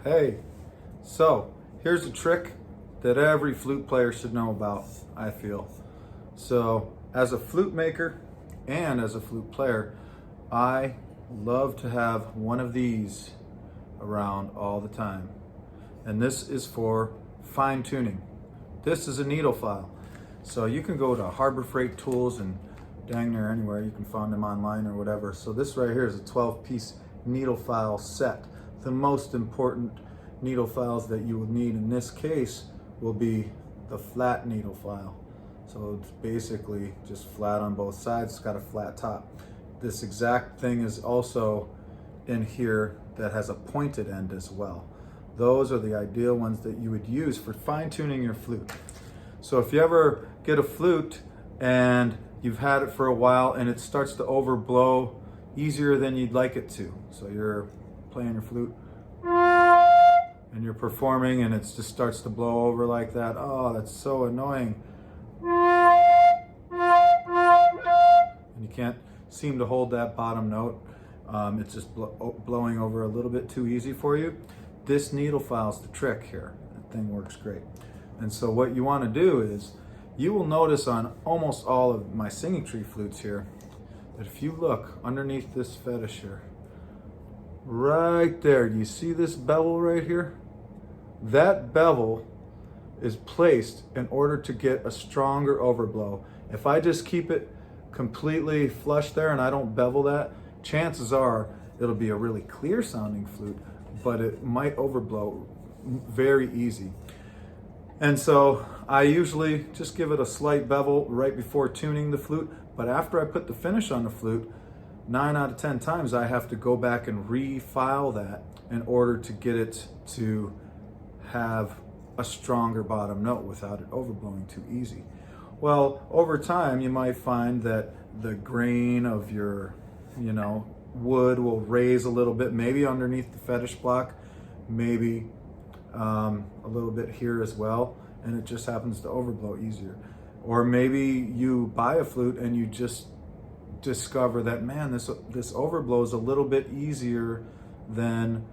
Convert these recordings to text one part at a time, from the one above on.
Hey, so here's a trick that every flute player should know about, I feel. So, as a flute maker and as a flute player, I love to have one of these around all the time. And this is for fine tuning. This is a needle file. So you can go to Harbor Freight Tools and dang near anywhere. You can find them online or whatever. So this right here is a 12-piece needle file set. The most important needle files that you will need in this case will be the flat needle file. So it's basically just flat on both sides. It's got a flat top. This exact thing is also in here that has a pointed end as well. Those are the ideal ones that you would use for fine-tuning your flute. So if you ever get a flute and you've had it for a while and it starts to overblow easier than you'd like it to. So you're playing your flute and you're performing and it just starts to blow over like that. Oh, that's so annoying. And you can't seem to hold that bottom note. It's just blowing over a little bit too easy for you. This needle file's the trick here. That thing works great. And so what you want to do is, you will notice on almost all of my Singingtree flutes here, that if you look underneath this fetish here, right there, do you see this bevel right here? That bevel is placed in order to get a stronger overblow. If I just keep it completely flush there and I don't bevel that, chances are it'll be a really clear sounding flute, but it might overblow very easy. And so I usually just give it a slight bevel right before tuning the flute, but after I put the finish on the flute, 9 out of 10 times I have to go back and refile that in order to get it to have a stronger bottom note without it overblowing too easy. Well, over time you might find that the grain of your, wood will raise a little bit, maybe underneath the fetish block, maybe a little bit here as well, and it just happens to overblow easier. Or maybe you buy a flute and you just discover that, man, this overblows a little bit easier than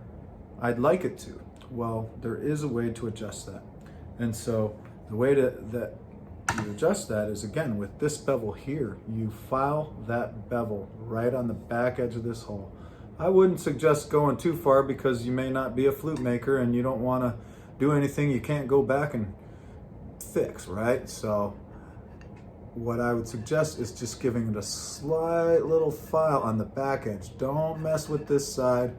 I'd like it to. Well, there is a way to adjust that. And so the way that you adjust that is, again, with this bevel here, you file that bevel right on the back edge of this hole. I wouldn't suggest going too far because you may not be a flute maker and you don't want to do anything you can't go back and fix, right? So what I would suggest is just giving it a slight little file on the back edge. Don't mess with this side,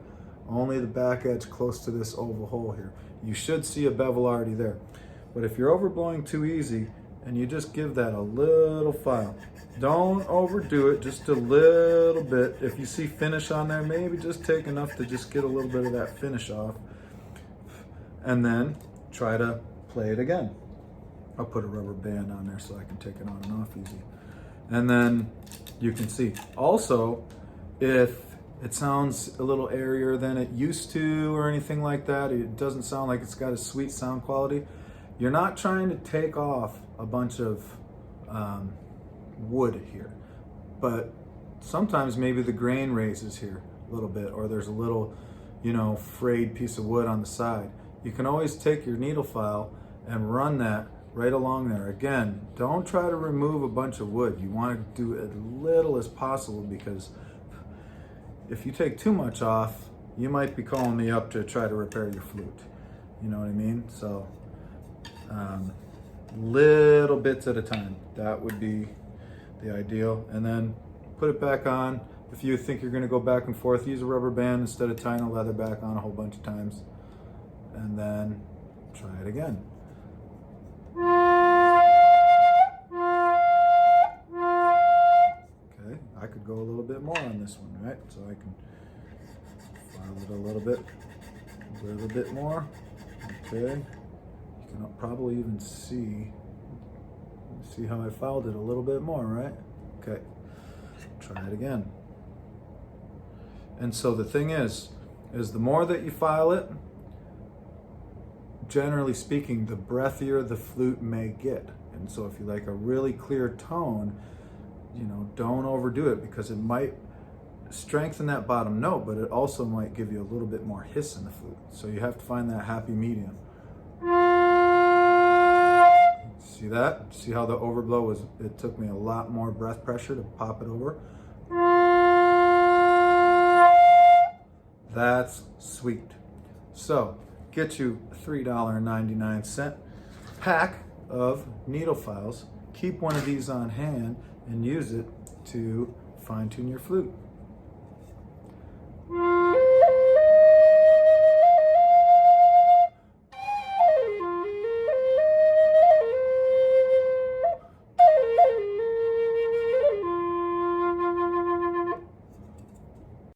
only the back edge close to this oval hole here. You should see a bevel already there. But if you're overblowing too easy and you just give that a little file, don't overdo it, just a little bit. If you see finish on there, maybe just take enough to just get a little bit of that finish off. And then try to play it again. I'll put a rubber band on there so I can take it on and off easy. And then you can see. Also, if it sounds a little airier than it used to or anything like that, it doesn't sound like it's got a sweet sound quality, you're not trying to take off a bunch of wood here, but sometimes maybe the grain raises here a little bit, or there's a little, frayed piece of wood on the side. You can always take your needle file and run that right along there. Again, don't try to remove a bunch of wood. You want to do as little as possible, because if you take too much off, you might be calling me up to try to repair your flute. You know what I mean? So little bits at a time. That would be the ideal. And then put it back on. If you think you're going to go back and forth, use a rubber band instead of tying a leather back on a whole bunch of times. And then try it again. Okay, I could go a little bit more on this one, right? So I can file it a little bit more. Okay. You can probably even see how I filed it a little bit more, right? Okay, try it again. And so the thing is the more that you file it, generally speaking, the breathier the flute may get. And so if you like a really clear tone, don't overdo it, because it might strengthen that bottom note, but it also might give you a little bit more hiss in the flute. So you have to find that happy medium. See that? See how the overblow was, it took me a lot more breath pressure to pop it over. That's sweet. So get you a $3.99 pack of needle files. Keep one of these on hand and use it to fine tune your flute.